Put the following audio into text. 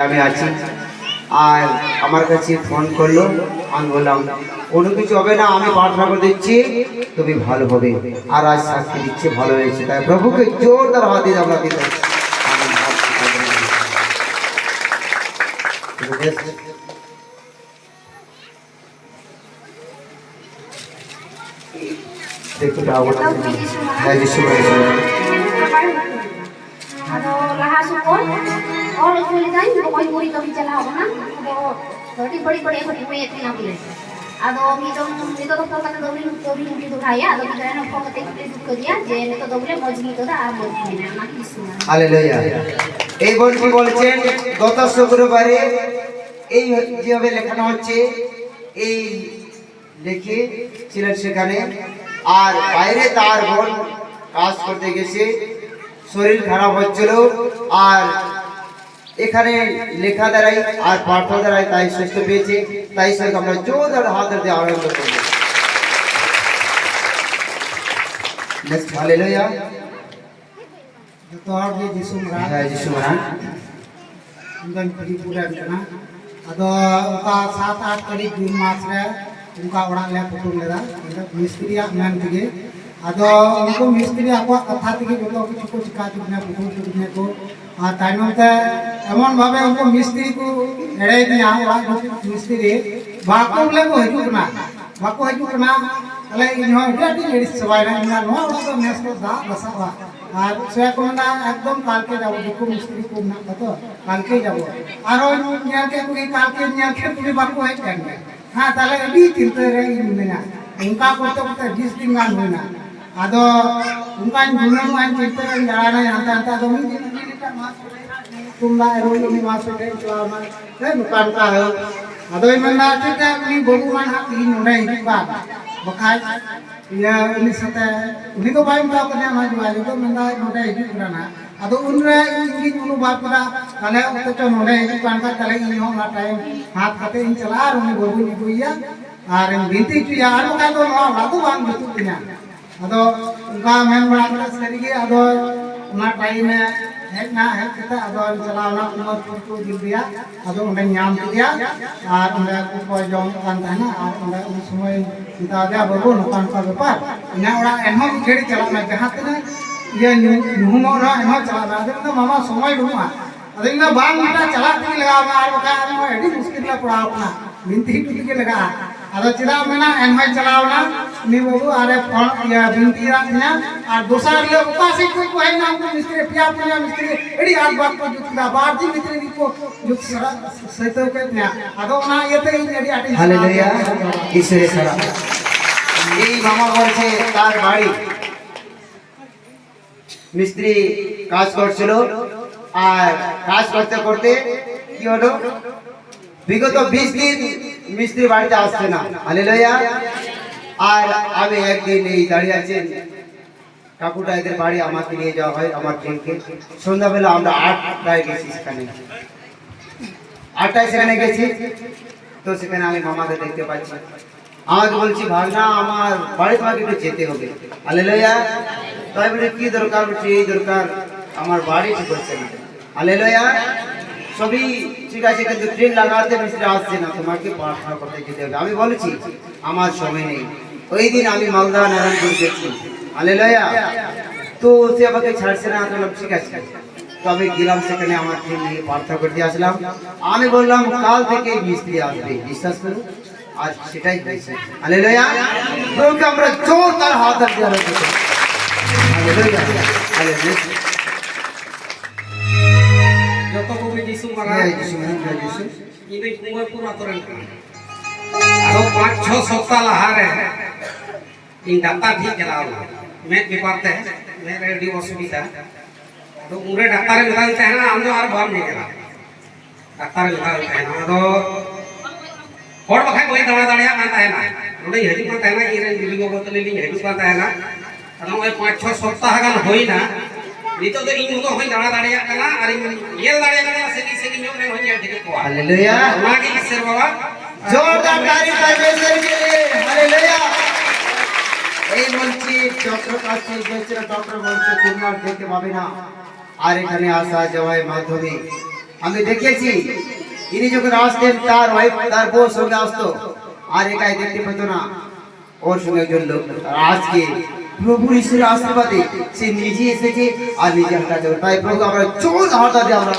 আমি আছি। আর আমার কাছে ফোন করলো, আমি বললাম কোনো কিছু হবে না, আমি প্রার্থনা করে দিচ্ছি তুমি ভালো হবে। আর আজ সাক্ষী দিচ্ছে ভালো হয়েছে, তাই প্রভুকে জোরদার হাত দিয়ে আমরা দিতে দেখো হ্যাঁ যিশু Ado laha support or actually time pokoknya muri kami chala ako na ado bari ako iwe ito na pila ado nito doktor kata dobli nito kaya ado kita na po kate itu kerja je nito doble moji nito da R moji না নাকি কিছু না hallelujah. এই বলছি বলছেন গত শুক্রবারে এই যেভাবে লেখানো হচ্ছে এই লিখে ছিলেন সেখানে। আর বাইরে তার বোন কাজ করতে গেছে, শরীর খারাপ হচ্ছিল, আর এখানে লেখা দ্বারাই আর প্রার্থনা দ্বারাই তাই সুস্থ পেয়েছে। তাই সঙ্গে আমরা জোরদার হাত দিয়ে আনন্দ করব। Next hallelujah. तो और भी जिसुम रात जय यीशु महाराज। उनका पूरा करना अदो उनका 7-8 तारीख जून मास रे उनका ओड़ा ले पुतुल लेदा मिस्त्री मैन तिगे अदो उनको मिस्त्री आपको कथा तिगे बोलो किछु को चिका दिने पुतुल दिने को आ ताइनो ते एमन भाबे उनको मिस्त्री को एड़े दिया ओड़ा मिस्त्री बाको ले को हजू कना अले इनो एडी एडी सवाई ना इना नो ओड़ा तो नेस को दा बसावा আর সে কোনা একদম কালকে যাব দেখো মিস্ত্রি কোন না কত কালকে যাব আর ওই নিয়াকে কুই কালকে নিয়াকে তুমি বাকু হয় কেন হ্যাঁ তাহলে এডি চিন্তা রে ইনা উনকা করতে করতে 20 দিন গান হয় না আদো উনকা গুণন আইন চিন্তা রে জানা না আনতা আনতা তো মিনি মিনিটা মাস তোমরা রোজ নি মাস রে চলা না রে নুকান কা হয় আদো ইমনা চিন্তা নি বগু মান হাত নি নোডা হিকি বা বখাই ya ini sate ini ko bai ma kanya ma jwa jo menda node hidu kurana ado unre ingi unu ba pura kale okto to node hidu kan ka kale ini ho na time hath hate in chala ar uni bobu ni buiya ar in binti tu ya ar ka to no lagu bang bitu tinya ado unka men bada kata sari ge ado na time hek na hek kita ado chala na umar ko dil dia ado unde nyam dia ar unde ko jong kan thana ar unde un somoy kita ada babu nukan ka bepar ina ora enhom khedi chala na jahat na ye nuhumo na enhom chala na ado mama somoy rumah ado ina bang kita chala ti laga ma ar baka ado edi muskil la pura apna binti tu ke laga ado chira mena enhom chala na ni babu are phone ya binti raknya ar dosar le upasi koi ko hai na ko mistri pia mistri edi ar bak ko jutda bar din mistri ko jut sara saito ke na ado na yete edi ati hallelujah. ঈশ্বরের সারা। এই মামা বলছে তার বাড়ি মিস্ত্রি কাজ করছিল, আর কাজ করতে করতে কি হলো বিগত 20 দিন মিস্ত্রি বাড়িতে আসছে না। হালেলুয়া। আর আমি একদিন এই দাঁড়িয়ে আছেন কাকুটা এদের বাড়ি আমাকে নিয়ে যাওয়া হয় আমার ট্রেনকে। সন্ধ্যাবেলা আমরা 8টায় গেছি, সেখানে 8টায় সেখানে গেছি। তো সেখানে আমি মামাকে দেখতে পাচ্ছি, আমাকে বলছি ভাগনা আমার বাড়ি তোমাকে একটু যেতে হবে। হালেলুয়া। তাই বলে কি দরকার, বলছি এই দরকার, আমার বাড়ি ঠিক হচ্ছে না। হালেলুয়া। সবই ঠিক আছে কিন্তু ট্রেন লাগাতে মিস্ত্রি আসছে না, তোমাকে প্রার্থনা করতে যেতে হবে। আমি বলেছি আমার সময় নেই। ওই দিন আমি মালদা নারায়ণপুর গেছি। হালেলুয়া। তো সে আমাকে ছাড়ছে না, বললাম ঠিক আছে। তো আমি গেলাম সেখানে, আমার ট্রেন নিয়ে প্রার্থনা করতে আসলাম। আমি বললাম কাল থেকে মিস্ত্রি আসবে, বিশ্বাস করুন আর সেটাই হয়েছে। হালেলুয়া। প্রভুকে আমরা জোরদার হাত দিয়ে আরাধনা করি। হালেলুয়া। হালেলুয়া। যত কবি যিশু জয় মহারাজ যিশু মহারাজ, জয় যিশু। ini কুমারপুর আতরণ আরো 5-6 সপ্তাহ লাহারে ᱤᱧ ᱰᱟᱠᱛᱟᱨ ᱴᱷᱤᱠ ᱪᱟᱞᱟᱣ ᱞᱮᱱᱟ ᱢᱮᱫ ᱵᱮᱯᱟᱨ ᱛᱮ ᱢᱮᱫ ᱨᱮ ᱟᱹᱰᱤ ᱚᱥᱩᱵᱤᱫᱷᱟ ᱟᱫᱚ ᱩᱱᱨᱮ ᱰᱟᱠᱛᱟᱨᱮ ᱢᱮᱛᱟᱧ ᱛᱟᱦᱮᱱᱟ ᱟᱢ ᱫᱚ ᱟᱨ ᱵᱟᱢ ᱧᱮᱧᱮᱞᱟ ᱰᱟᱠᱛᱟᱨᱮ ᱢᱮᱛᱟᱧ ᱛᱟᱦᱮᱱᱟ ᱟᱫᱚ ᱦᱚᱲ ᱵᱟᱠᱷᱟᱡ ᱵᱟᱹᱧ ᱫᱟᱬᱟ ᱫᱟᱲᱮᱭᱟᱜ ᱠᱟᱱ ᱛᱟᱦᱮᱱᱟ ᱱᱚᱰᱮᱧ ᱦᱤᱡᱩᱜ ᱠᱟᱱ ᱛᱟᱦᱮᱱᱟ ᱤᱧᱨᱮᱱ ᱫᱤᱫᱤ ᱜᱚᱜᱚ ᱛᱟᱹᱞᱤᱧ ᱦᱤᱡᱩᱜ ᱠᱟᱱ ᱛᱟᱦᱮᱱᱟ ᱟᱫᱚ ᱱᱚᱜᱼᱚᱭ 5-6 ᱥᱚᱯᱛᱟᱦ ᱜᱟᱱ ᱦᱩᱭᱱᱟ ᱱᱤᱛᱚᱜ ᱫᱚ ᱤᱧ ᱩᱱᱟᱹᱜ ᱦᱚᱧ ᱫᱟᱬᱟ ᱫᱟᱲᱮᱭᱟᱜ ᱠᱟᱱᱟ ᱟᱨ ᱤᱧ ᱧᱮᱞ ᱫᱟᱲᱮᱭᱟᱜ ᱠᱟᱱᱟ ᱥᱟᱺᱜᱤᱧ ᱥᱟᱺᱜᱤᱧ ᱧᱚᱜ ᱨᱮᱱ ᱦᱚᱧ ᱧᱮᱞ ᱴᱷᱤᱠ ᱠᱚᱣᱟ हालेलुया। ᱚᱱᱟᱜᱮ ᱤᱥᱥᱚᱨ ᱵᱟᱵᱟ जोरदार ताली परमेश्वर के लिए। हालेलुया। এই বলছি ডক্টর কাছে গেছিল, ডক্টর বলছে তুমি আর দেখতে পাবে না, আর এখানে আসা যাওয়ার মাধ্যমে আমি দেখেছি ইনি যখন আসতেন তার ওয়াইফ তার বউর সঙ্গে আসতো আর একাই দেখতে পেত না ওর সঙ্গে একজন লোক। আর আজকে প্রভু ঈশ্বরের আশীর্বাদে সে নিজে এসেছে আর নিজে হাঁটা চলে। তাই প্রভু আমরা চোর হাঁটা দিয়ে আমরা